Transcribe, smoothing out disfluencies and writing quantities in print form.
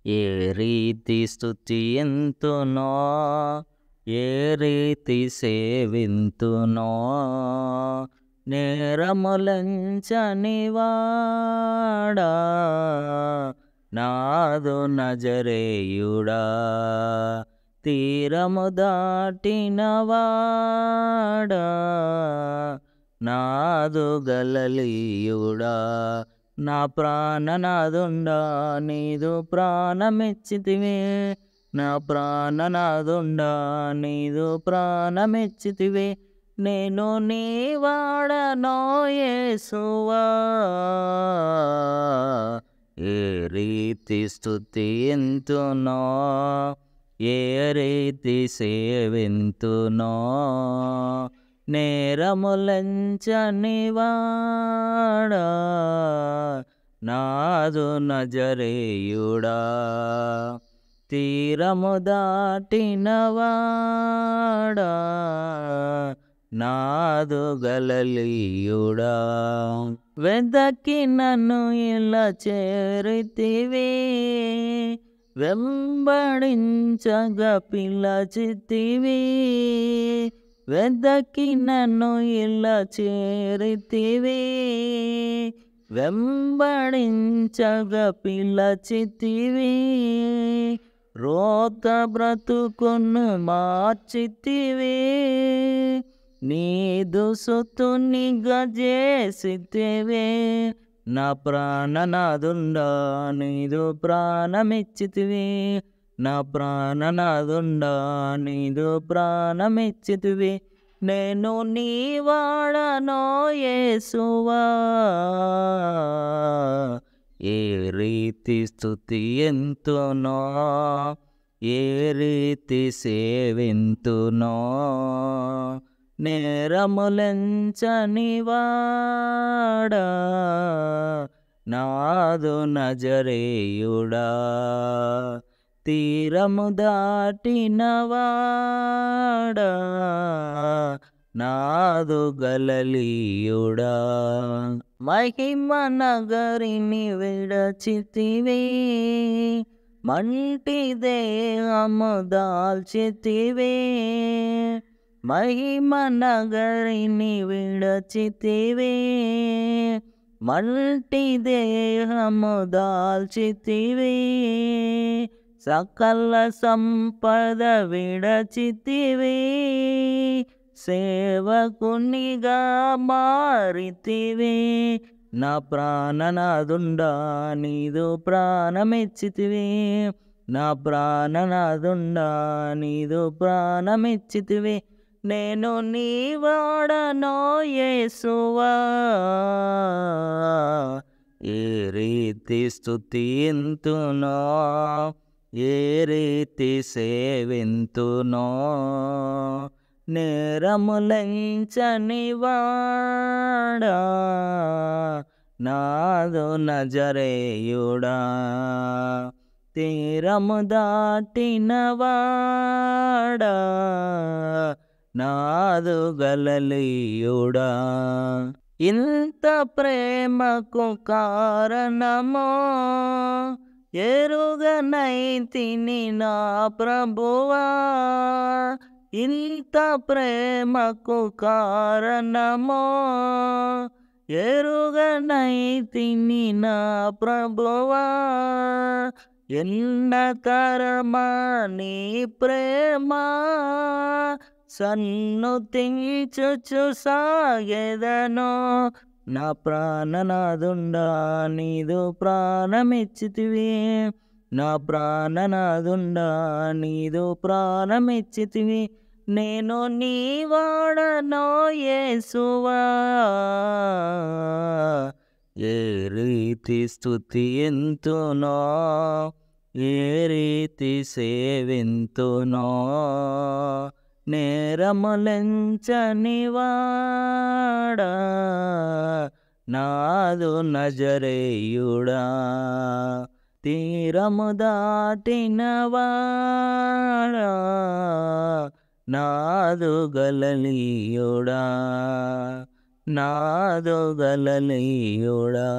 ఏ రీతి స్తుతింతునో, ఏ రీతి సేవింతునో, నేరములంచని వాడా, నాదు నజరేయుడా, తీరము దాటిన వాడా, నాదు గలలీయుడా, నా ప్రాణనాదుండా నీదు ప్రాణమెచ్చితివే, నా ప్రాణనాదుండా నీదు ప్రాణమెచ్చితివే, నేను నీ వాడనో యేసువా. ఏ రీతి స్తుతింతునో, ఏ రీతి సేవింతునో, నేరములంచని వాడా, నాదు నజరేయుడా, తీరము దాటిన వాడా, నాదు గలలీయుడా. వెదకి నన్ను ఇలా చేరితివి, వెంబడించగా పిలచితివి, వెదకి నన్ను ఇలా చేరితివి, వెంబడించగా పిలచితివి, రోత బ్రతుకును మార్చితివి, నీదు సుతునిగా చేసితివి, నా ప్రాణనాదుండా నీదు ప్రాణమిచ్చితివి, నా ప్రాణనాదుండా నీదు ప్రాణమిచ్చితివి, నేను నీ వాడనో యేసువా. ఏ రీతి స్తుతింతునో, ఏ రీతి సేవింతునో, నేరములంచని వాడా, నాదు నజరేయుడా, తీరము దాటిన వాడా, నాదు గలలీయుడా. మహిమ నగరిని విడచితివి, మంటి దేహము దాల్చితివి, మహిమ నగరిని విడచితివి, మంటి దేహము దాల్చితివి, సకల సంపద విడచితివి, సేవకునిగా మారితివి, నా ప్రాణనాదుండా నీదు ప్రాణమిచ్చితివి, నా ప్రాణనాదుండా నీదు ప్రాణమిచ్చితివి, నేను నీ వాడనో యేసువా. ఏ రీతి స్తుతింతునో, ఏ రీతి సేవింతునో, నేరములంచని వాడా, నాదు నజరేయుడా, తీరము దాటిన వాడా, నాదు గలలీయుడా. ఇంత ప్రేమకు కారణమో ఎరుగనైతిని నా ప్రభువా, ఇంత ప్రేమకు కారణమో ఎరుగనైతిని నా ప్రభువా, ఎన్నతరమా నీ ప్రేమ, సన్నుతించుచు సాగెదనో, నా ప్రాణనాదుండా నీదు ప్రాణమిచ్చితివి, నా ప్రాణనాదుండా నీదు ప్రాణమిచ్చితివి, నేను నీ వాడనో యేసువా. ఏ రీతి స్తుతింతునో, ఏ రీతి సేవింతునో, నేరములంచని వాడా, నాదు నజరేయుడా, తీరము దాటిన వాడా, నాదు గలలీయుడా, నాదు గలలీయుడా.